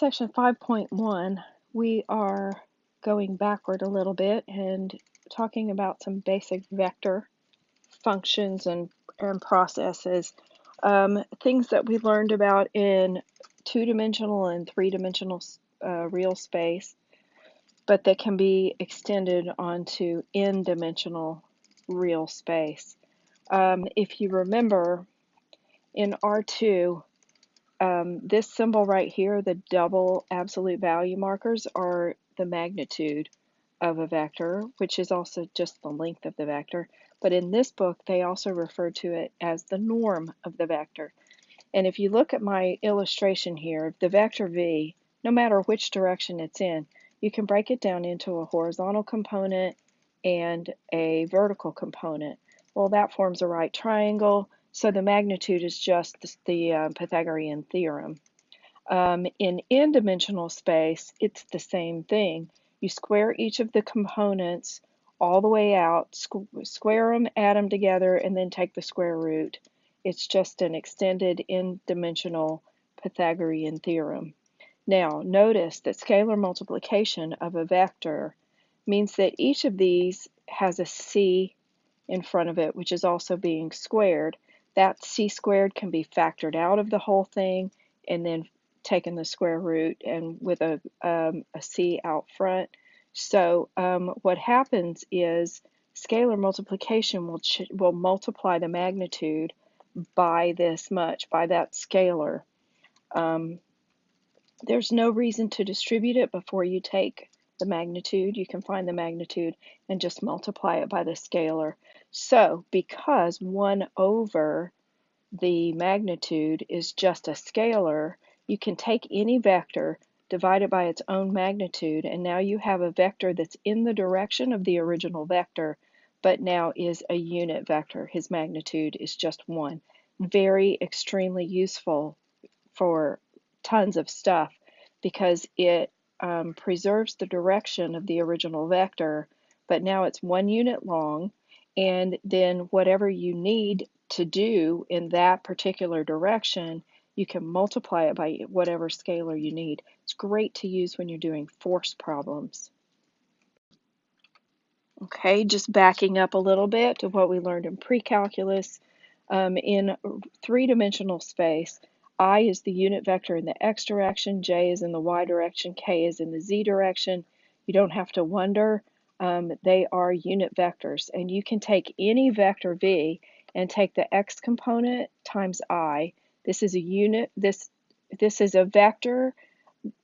section 5.1, we are going backward a little bit and talking about some basic vector functions and processes. Things that we learned about in two-dimensional and three-dimensional real space, but that can be extended onto n-dimensional real space. If you remember, in R2, this symbol right here, the double absolute value markers, are the magnitude of a vector, which is also just the length of the vector. But in this book, they also refer to it as the norm of the vector. And if you look at my illustration here, the vector v, no matter which direction it's in, you can break it down into a horizontal component and a vertical component. Well, that forms a right triangle, so the magnitude is just the Pythagorean theorem. In n-dimensional space, it's the same thing. You square each of the components all the way out, square them, add them together, and then take the square root. It's just an extended n-dimensional Pythagorean theorem. Now, notice that scalar multiplication of a vector means that each of these has a c in front of it, which is also being squared. That c squared can be factored out of the whole thing and then taken the square root and with a c out front. So what happens is scalar multiplication will multiply the magnitude by this much, by that scalar. There's no reason to distribute it before you take the magnitude. You can find the magnitude and just multiply it by the scalar. So because 1 over the magnitude is just a scalar, you can take any vector, divide it by its own magnitude, and now you have a vector that's in the direction of the original vector, but now is a unit vector. His magnitude is just 1. Very extremely useful for tons of stuff because it preserves the direction of the original vector, but now it's 1 unit long, and then whatever you need to do in that particular direction, you can multiply it by whatever scalar you need. It's great to use when you're doing force problems. Okay, just backing up a little bit to what we learned in pre-calculus. In three-dimensional space, I is the unit vector in the x direction, j is in the y direction, k is in the z direction. You don't have to wonder. They are unit vectors, and you can take any vector v and take the x component times I. This is a unit. This is a vector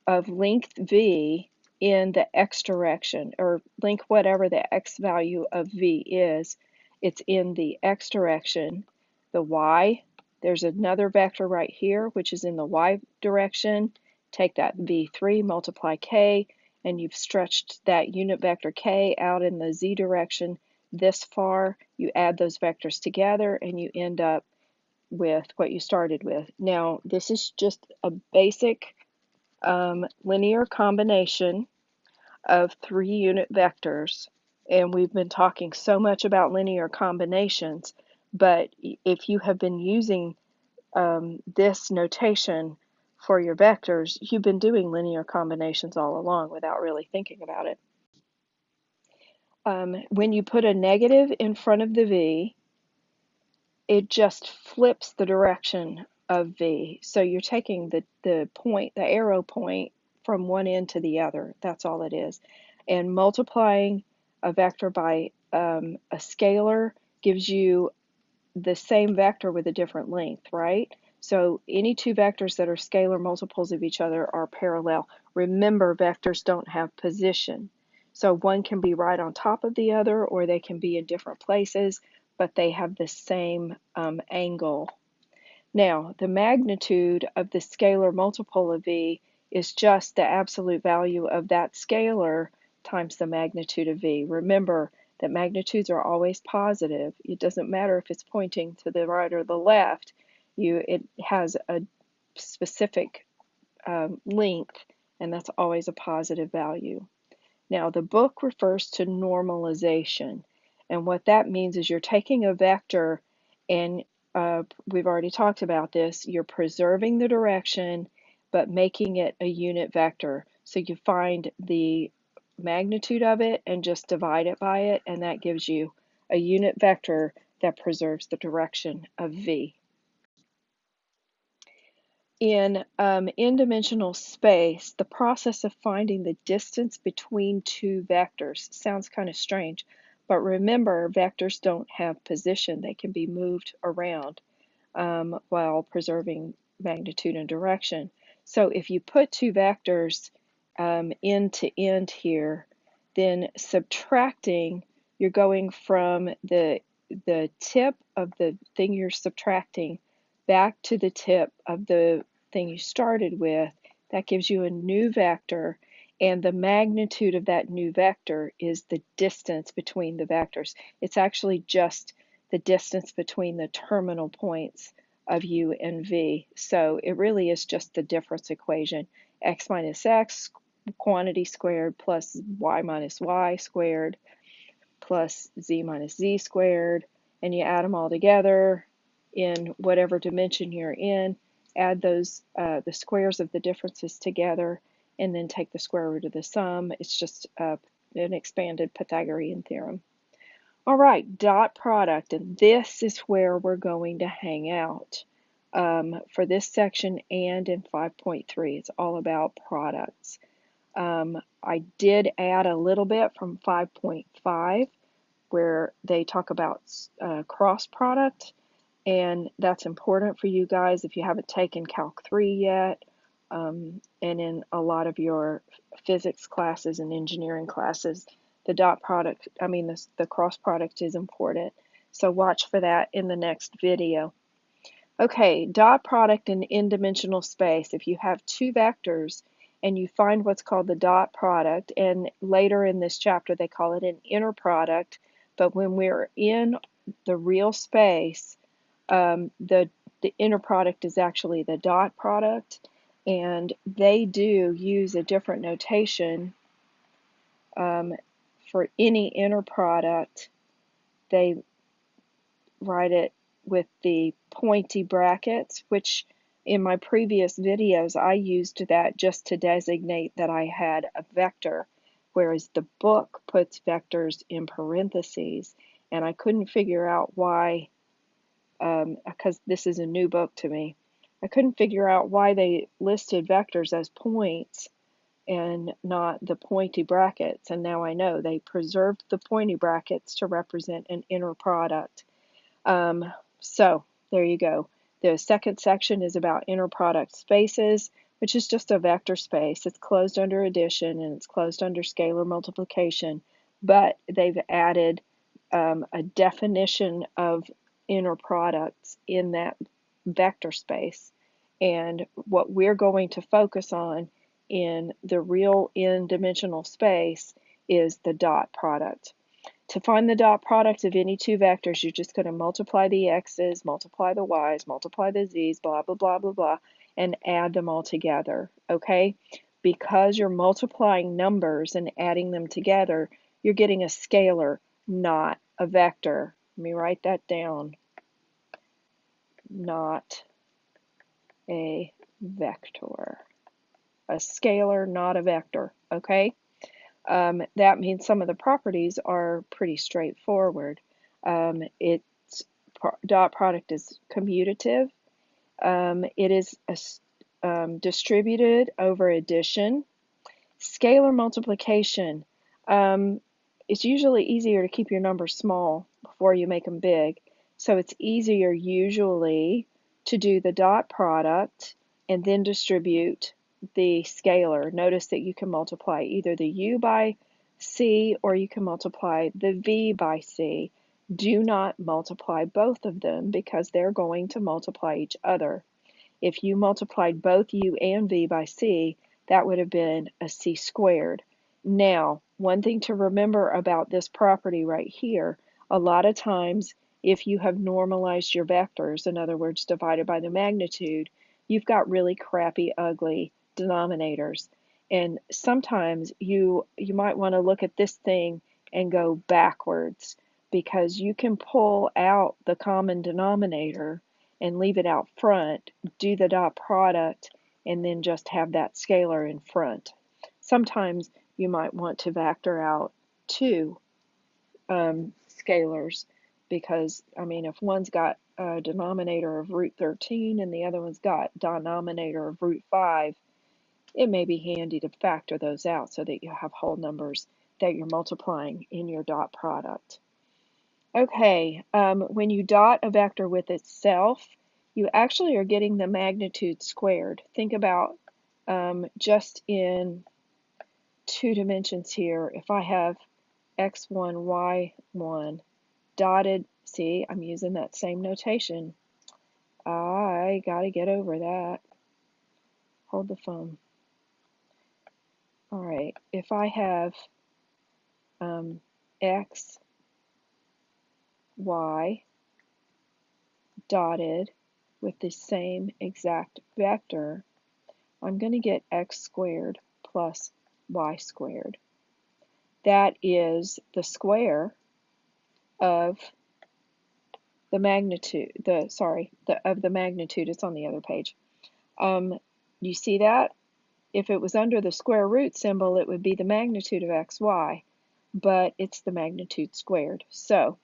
of length v in the x direction, or length whatever the x value of v is. It's in the x direction. The y, there's another vector right here, which is in the y direction. Take that v3, multiply k, and you've stretched that unit vector k out in the z direction this far. You add those vectors together, and you end up with what you started with. Now, this is just a basic linear combination of 3 unit vectors, and we've been talking so much about linear combinations, but if you have been using this notation for your vectors, you've been doing linear combinations all along without really thinking about it. When you put a negative in front of the v, it just flips the direction of v. So you're taking the point, the arrow point, from one end to the other. That's all it is. And multiplying a vector by a scalar gives you the same vector with a different length, right? So any two vectors that are scalar multiples of each other are parallel. Remember, vectors don't have position. So one can be right on top of the other, or they can be in different places, but they have the same angle. Now, the magnitude of the scalar multiple of v is just the absolute value of that scalar times the magnitude of v. Remember that magnitudes are always positive. It doesn't matter if it's pointing to the right or the left. It has a specific length, and that's always a positive value. Now, the book refers to normalization, and what that means is you're taking a vector, and we've already talked about this, you're preserving the direction, but making it a unit vector. So you find the magnitude of it and just divide it by it, and that gives you a unit vector that preserves the direction of v. In n-dimensional space, the process of finding the distance between two vectors sounds kind of strange, but remember, vectors don't have position. They can be moved around while preserving magnitude and direction. So if you put two vectors end to end here, then subtracting, you're going from the tip of the thing you're subtracting back to the tip of the thing you started with. That gives you a new vector, and the magnitude of that new vector is the distance between the vectors. It's actually just the distance between the terminal points of u and v. So it really is just the difference equation. X minus x, quantity squared, plus y minus y squared, plus z minus z squared, and you add them all together in whatever dimension you're in, add those the squares of the differences together, and then take the square root of the sum. It's just an expanded Pythagorean theorem. All right, dot product, and this is where we're going to hang out for this section and in 5.3. It's all about products. I did add a little bit from 5.5 where they talk about cross product, and that's important for you guys if you haven't taken Calc 3 yet, and in a lot of your physics classes and engineering classes, the dot product, the cross product is important. So watch for that in the next video. Okay, dot product in n-dimensional space. If you have two vectors and you find what's called the dot product, and later in this chapter they call it an inner product, but when we're in the real space, the inner product is actually the dot product, and they do use a different notation for any inner product. They write it with the pointy brackets, which in my previous videos I used that just to designate that I had a vector, whereas the book puts vectors in parentheses, and I couldn't figure out why, because this is a new book to me. I couldn't figure out why they listed vectors as points and not the pointy brackets, and now I know. They preserved the pointy brackets to represent an inner product. So there you go. The second section is about inner product spaces, which is just a vector space. It's closed under addition and it's closed under scalar multiplication, but they've added a definition of inner products in that vector space. And what we're going to focus on in the real n-dimensional space is the dot product. To find the dot product of any two vectors, you're just going to multiply the x's, multiply the y's, multiply the z's, blah, blah, blah, blah, blah, and add them all together, okay? Because you're multiplying numbers and adding them together, you're getting a scalar, not a vector. Let me write that down. Not a vector. A scalar, not a vector, okay? That means some of the properties are pretty straightforward. Its dot product is commutative. It is distributed over addition. Scalar multiplication. It's usually easier to keep your numbers small before you make them big. So it's easier usually to do the dot product and then distribute the scalar. Notice that you can multiply either the u by c or you can multiply the v by c. Do not multiply both of them because they're going to multiply each other. If you multiplied both u and v by c, that would have been a c squared. Now, one thing to remember about this property right here, a lot of times if you have normalized your vectors, in other words, divided by the magnitude, you've got really crappy, ugly denominators. And sometimes you might want to look at this thing and go backwards, because you can pull out the common denominator and leave it out front, do the dot product, and then just have that scalar in front. Sometimes you might want to vector out two scalars because, I mean, if one's got a denominator of root 13 and the other one's got denominator of root 5, it may be handy to factor those out so that you have whole numbers that you're multiplying in your dot product. Okay, when you dot a vector with itself, you actually are getting the magnitude squared. Think about just in 2 dimensions here, if I have x1, y1 dotted, see, I'm using that same notation. I got to get over that. Hold the phone. All right, if I have x, y dotted with the same exact vector, I'm going to get x squared plus y squared. That is the square of the magnitude, of the magnitude. It's on the other page. You see that? If it was under the square root symbol, it would be the magnitude of xy, but it's the magnitude squared. So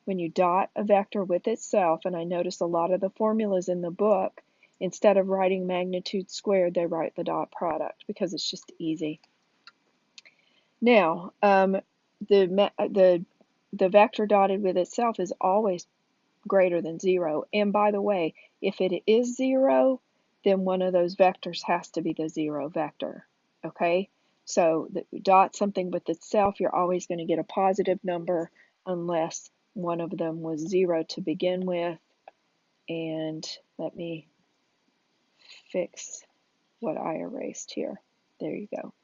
when you dot a vector with itself, and I notice a lot of the formulas in the book, instead of writing magnitude squared, they write the dot product because it's just easy. Now, the vector dotted with itself is always greater than 0. And by the way, if it is 0, then one of those vectors has to be the 0 vector. Okay? So dot something with itself, you're always going to get a positive number unless one of them was 0 to begin with. And let me fix what I erased here. There you go.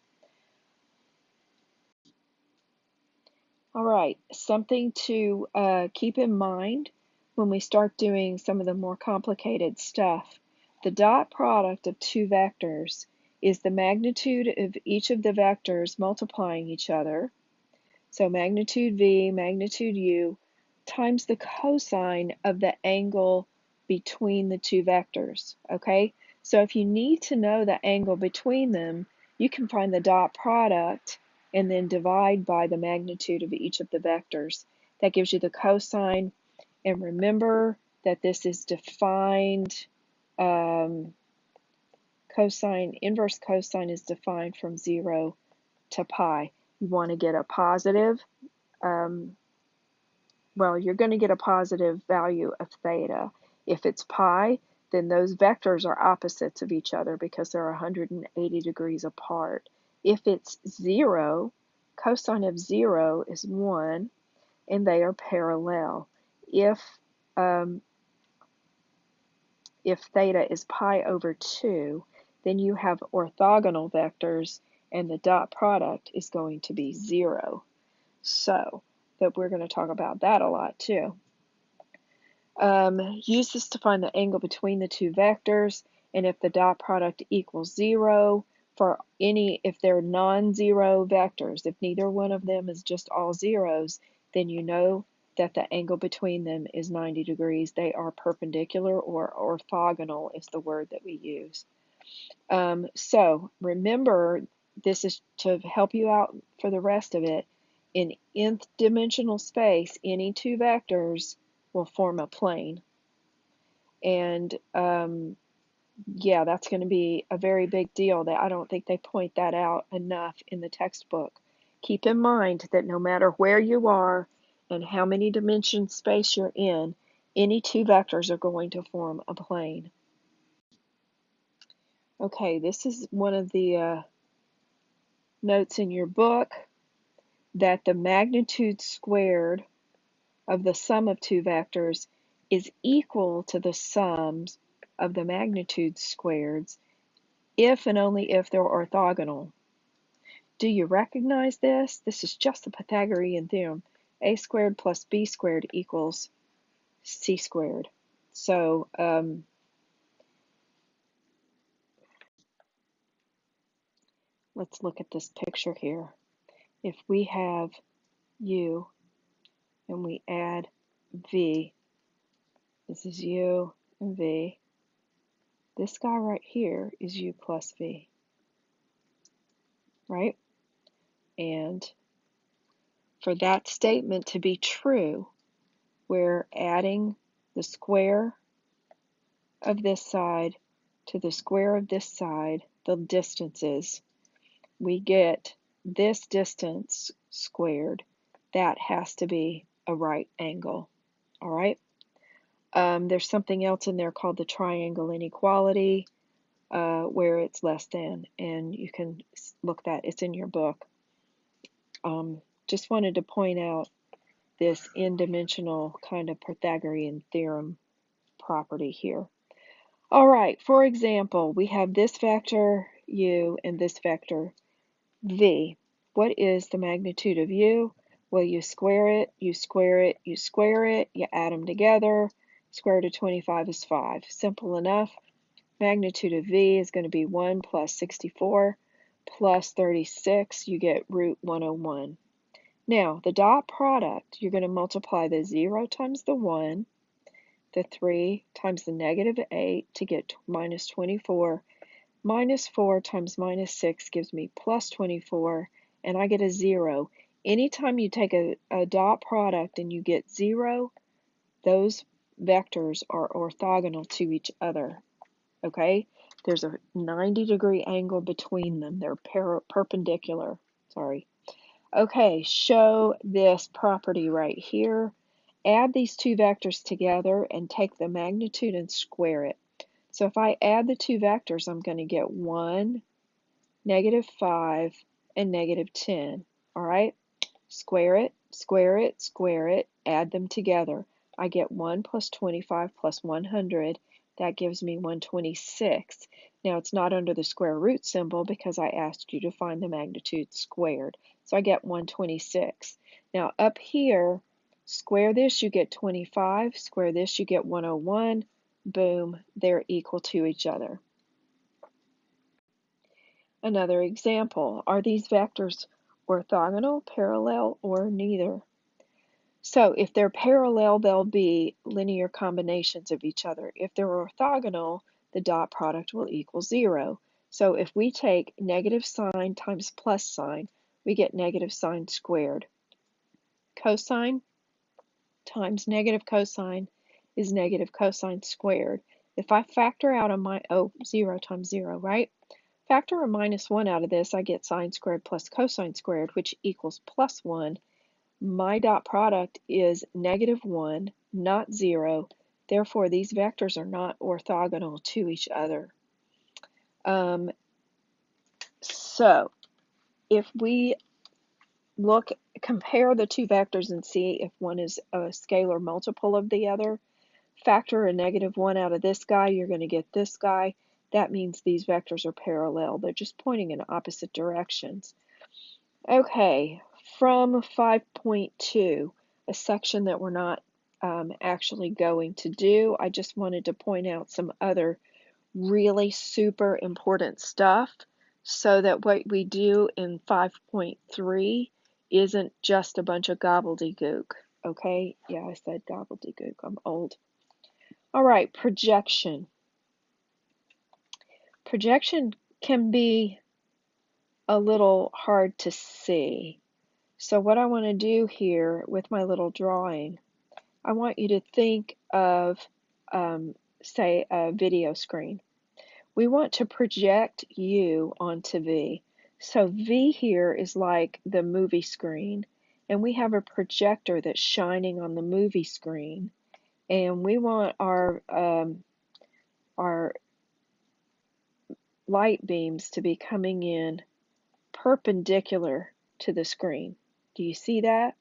All right, something to keep in mind when we start doing some of the more complicated stuff. The dot product of two vectors is the magnitude of each of the vectors multiplying each other. So magnitude V, magnitude U, times the cosine of the angle between the two vectors, okay? So if you need to know the angle between them, you can find the dot product and then divide by the magnitude of each of the vectors. That gives you the cosine, and remember that this is defined, inverse cosine is defined from 0 to pi. You want to get a positive, well, you're going to get a positive value of theta. If it's pi, then those vectors are opposites of each other because they're 180 degrees apart. If it's 0, cosine of 0 is 1, and they are parallel. If theta is pi over 2, then you have orthogonal vectors, and the dot product is going to be 0. So, that we're going to talk about that a lot too. Use this to find the angle between the two vectors, and if the dot product equals 0, if they're non-zero vectors, if neither one of them is just all zeros, then you know that the angle between them is 90 degrees. They are perpendicular, or orthogonal is the word that we use. So remember, this is to help you out for the rest of it. In nth dimensional space, any two vectors will form a plane. And yeah, that's going to be a very big deal. That I don't think they point that out enough in the textbook. Keep in mind that no matter where you are and how many dimension space you're in, any two vectors are going to form a plane. Okay, this is one of the notes in your book, that the magnitude squared of the sum of two vectors is equal to the sums of the magnitude squareds if and only if they're orthogonal. Do you recognize this? This is just the Pythagorean theorem. A squared plus b squared equals c squared. So let's look at this picture here. If we have u and we add v, this is u and v, This guy right here is u plus v, right? And for that statement to be true, we're adding the square of this side to the square of this side, the distances. We get this distance squared. That has to be a right angle, all right? There's something else in there called the triangle inequality, where it's less than, and you can look that, it's in your book. Just wanted to point out this n-dimensional kind of Pythagorean theorem property here. All right, for example, we have this vector u and this vector v. What is the magnitude of u? Well, you square it, you square it, you square it, you add them together. Square root of 25 is 5. Simple enough. Magnitude of v is going to be 1 plus 64 plus 36. You get root 101. Now, the dot product, you're going to multiply the 0 times the 1, the 3 times the negative 8 to get minus 24. Minus 4 times minus 6 gives me plus 24, and I get a 0. Anytime you take a dot product and you get 0, those vectors are orthogonal to each other, okay? There's a 90-degree angle between them. They're perpendicular, sorry. Okay, show this property right here. Add these two vectors together and take the magnitude and square it. So if I add the two vectors, I'm going to get 1, negative 5, and negative 10. All right? Square it, square it, square it, add them together. I get 1 plus 25 plus 100. That gives me 126. Now it's not under the square root symbol because I asked you to find the magnitude squared. So I get 126. Now up here, square this, you get 25. Square this, you get 101. Boom, they're equal to each other. Another example, are these vectors orthogonal, parallel, or neither? So if they're parallel, they'll be linear combinations of each other. If they're orthogonal, the dot product will equal 0. So if we take negative sign times plus sign, we get negative sign squared. Cosine times negative cosine is negative cosine squared. If I factor out 0 times 0, right? Factor a minus 1 out of this, I get sine squared plus cosine squared, which equals plus 1. My dot product is negative 1, not 0. Therefore, these vectors are not orthogonal to each other. So, if we compare the two vectors and see if one is a scalar multiple of the other, factor a negative 1 out of this guy, you're going to get this guy. That means these vectors are parallel. They're just pointing in opposite directions. Okay, from 5.2, a section that we're not actually going to do, I just wanted to point out some other really super important stuff so that what we do in 5.3 isn't just a bunch of gobbledygook. Okay, yeah, I said gobbledygook. I'm old. All right, projection. Projection can be a little hard to see. So what I want to do here with my little drawing, I want you to think of, say, a video screen. We want to project U onto V. So V here is like the movie screen, and we have a projector that's shining on the movie screen, and we want our light beams to be coming in perpendicular to the screen. Do you see that?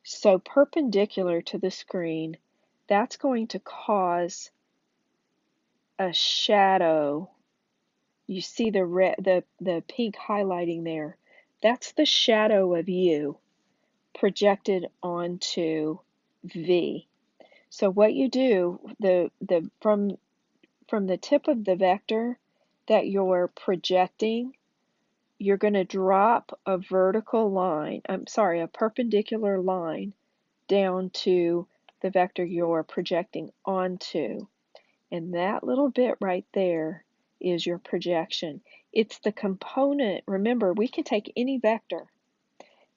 So perpendicular to the screen, that's going to cause a shadow. You see the red, the pink highlighting there. That's the shadow of U projected onto V. So what you do, from the tip of the vector that you're projecting, you're going to drop a perpendicular line down to the vector you're projecting onto. And that little bit right there is your projection. It's the component. Remember, we can take any vector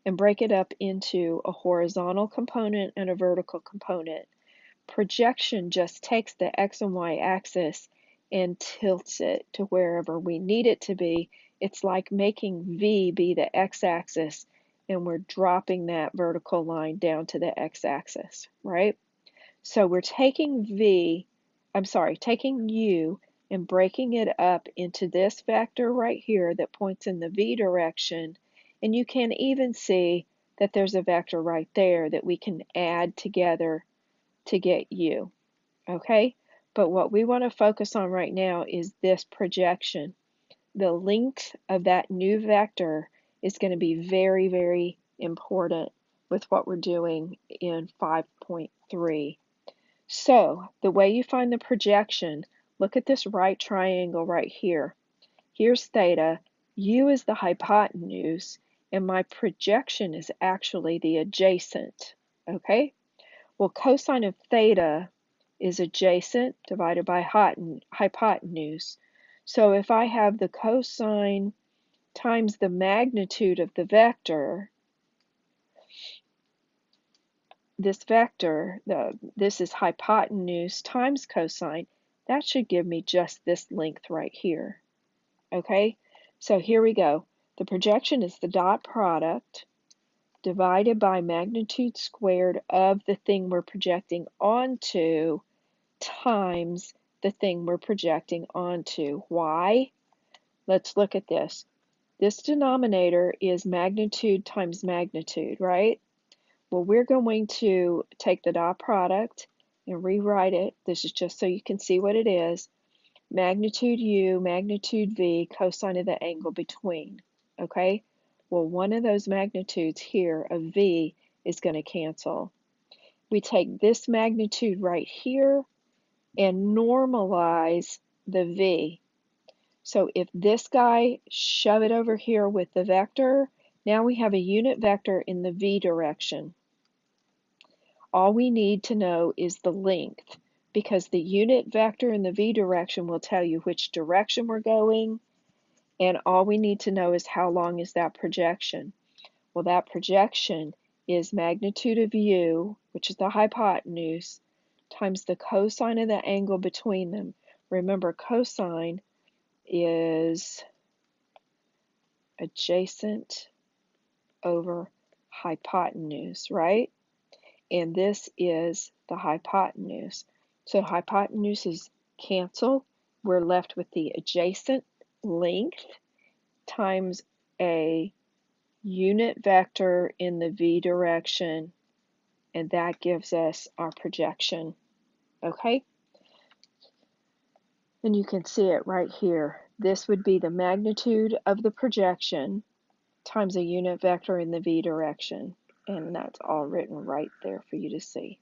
and break it up into a horizontal component and a vertical component. Projection just takes the x and y axis and tilts it to wherever we need it to be. It's like making V be the x-axis, and we're dropping that vertical line down to the x-axis, right? So we're taking taking U and breaking it up into this vector right here that points in the V direction. And you can even see that there's a vector right there that we can add together to get U, okay? But what we want to focus on right now is this projection. The length of that new vector is going to be very, very important with what we're doing in 5.3. So the way you find the projection, look at this right triangle right here. Here's theta, U is the hypotenuse, and my projection is actually the adjacent, okay? Well, cosine of theta is adjacent divided by hypotenuse. So if I have the cosine times the magnitude of the vector, this vector, this is hypotenuse times cosine, that should give me just this length right here. Okay, so here we go. The projection is the dot product divided by magnitude squared of the thing we're projecting onto times the thing we're projecting onto. Why? Let's look at this. This denominator is magnitude times magnitude, right? Well, we're going to take the dot product and rewrite it. This is just so you can see what it is. Magnitude U, magnitude V, cosine of the angle between. Okay? Well, one of those magnitudes here of V is going to cancel. We take this magnitude right here and normalize the V. So if this guy, shove it over here with the vector, now we have a unit vector in the V direction. All we need to know is the length, because the unit vector in the V direction will tell you which direction we're going, and all we need to know is how long is that projection. Well, that projection is magnitude of U, which is the hypotenuse, times the cosine of the angle between them. Remember, cosine is adjacent over hypotenuse, right? And this is the hypotenuse. So hypotenuses cancel. We're left with the adjacent length times a unit vector in the V direction, and that gives us our projection. Okay? And you can see it right here. This would be the magnitude of the projection times a unit vector in the V direction. And that's all written right there for you to see.